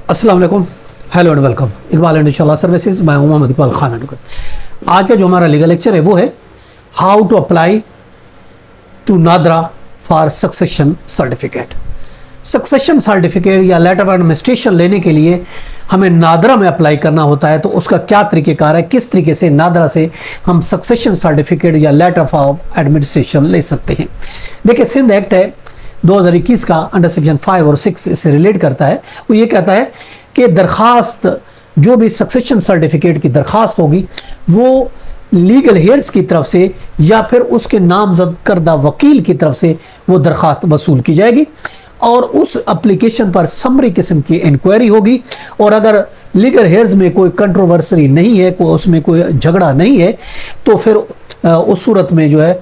अस्सलाम वालेकुम, hello and welcome. Iqbal and इंशाल्लाह सर्विसेज, मैं हूं मोहम्मद इकबाल खान एडवोकेट। आज का जो हमारा लीगल लेक्चर है वो है how to apply to NADRA for succession certificate. Succession certificate या लेटर ऑफ एडमिनिस्ट्रेशन लेने के लिए हमें नादरा में अप्लाई करना होता है, तो उसका क्या तरीक़ेकार है, किस तरीके से नादरा से हम सक्सेशन सर्टिफिकेट या लेटर ऑफ एडमिनिस्ट्रेशन ले सकते हैं। देखिए, सिंध एक्ट है 2021 का अंडर सेक्शन 5 और 6 इससे रिलेट करता है। वो ये कहता है कि दरखास्त, जो भी सक्सेशन सर्टिफिकेट की दरखास्त होगी वो लीगल हेयर्स की तरफ से या फिर उसके नामजद करदा वकील की तरफ से वो दरखास्त वसूल की जाएगी और उस एप्लीकेशन पर समरी किस्म की इंक्वायरी होगी। और अगर लीगल हेयर्स में कोई कंट्रोवर्सी नहीं है, उसमें कोई झगड़ा नहीं है, तो फिर उस सूरत में जो है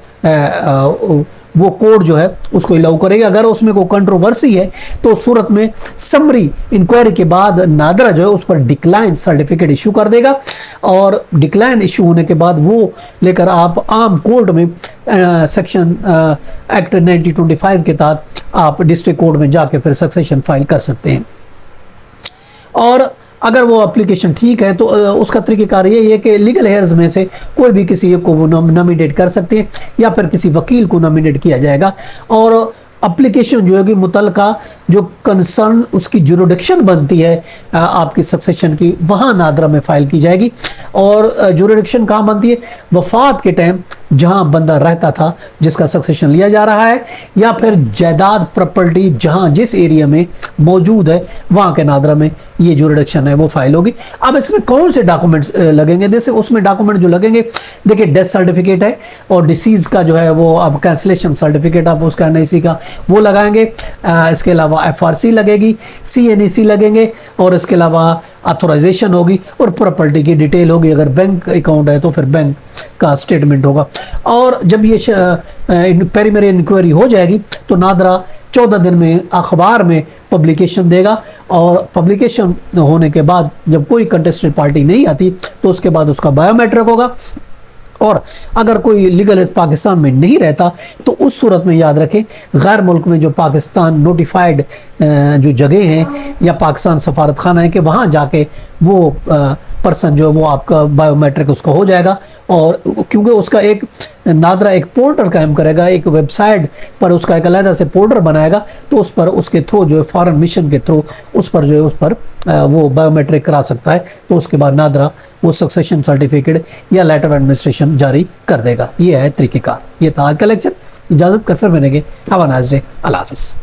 वो कोर्ट जो है उसको अलाउ करेगा। अगर उसमें कोई कंट्रोवर्सी है तो उस सूरत में समरी इंक्वायरी के बाद नादरा जो है उस पर डिक्लाइन सर्टिफिकेट इशू कर देगा और डिक्लाइन इशू होने के बाद वो लेकर आप आम कोर्ट में सेक्शन एक्ट 1925 के तहत आप डिस्ट्रिक्ट कोर्ट में जाके फिर सक्सेशन फाइल कर सकते हैं। और अगर वो एप्लीकेशन ठीक है तो उसका तरीक़ेकार ये है कि लीगल हेयर्स में से कोई भी किसी एक को नॉमिनेट कर सकते हैं या फिर किसी वकील को नॉमिनेट किया जाएगा और एप्लीकेशन जो है कि मुतलका जो कंसर्न उसकी जुरिडिक्शन बनती है आपकी सक्सेशन की, वहाँ नादरा में फाइल की जाएगी। और जुरिडिक्शन कहाँ बनती है? वफात के टाइम जहाँ बंदा रहता था जिसका सक्सेशन लिया जा रहा है, या फिर जायदाद प्रॉपर्टी जहाँ जिस एरिया में मौजूद है वहाँ के नादरा में ये जुरिडिक्शन है वो फाइल होगी। अब इसमें कौन से डॉक्यूमेंट्स लगेंगे? जैसे उसमें डॉक्यूमेंट जो लगेंगे, देखिए डेथ सर्टिफिकेट है और डिसीज का जो है वो अब कैंसिलेशन सर्टिफिकेट आप उसका NIC का वो लगाएंगे। इसके अलावा FRC लगेगी, CNEC लगेंगे और इसके अलावा ऑथोराइजेशन होगी और प्रॉपर्टी की डिटेल होगी। अगर बैंक अकाउंट है तो फिर बैंक का स्टेटमेंट होगा। और जब ये प्रीलिमिनरी इंक्वायरी हो जाएगी तो नादरा 14 दिन में अखबार में पब्लिकेशन देगा और पब्लिकेशन होने के बाद जब कोई कंटेस्टेड पार्टी नहीं आती तो उसके बाद उसका बायोमेट्रिक होगा। और अगर कोई लीगल पाकिस्तान में नहीं रहता तो उस सूरत में याद रखें, गैर मुल्क में जो पाकिस्तान नोटिफाइड जो जगह हैं या पाकिस्तान सफारत खाना है कि वहाँ जाके वो पर्सन जो है वो आपका बायोमेट्रिक उसका हो जाएगा। और क्योंकि उसका एक नादरा एक पोर्टल कायम करेगा, एक वेबसाइट पर उसका एक अलग से पोर्टल बनाएगा, तो उस पर उसके थ्रू जो है फॉरेन मिशन के थ्रू उस पर जो है उस पर वो बायोमेट्रिक करा सकता है। तो उसके बाद नादरा वो सक्सेशन सर्टिफिकेट या लेटर ऑफ एडमिनिस्ट्रेशन जारी कर देगा। ये है तरीक़ेकार। ये था आज का लेक्चर। इजाज़त कर फिर मिलेंगे। Have a nice day. अल्लाह हाफ़िज़।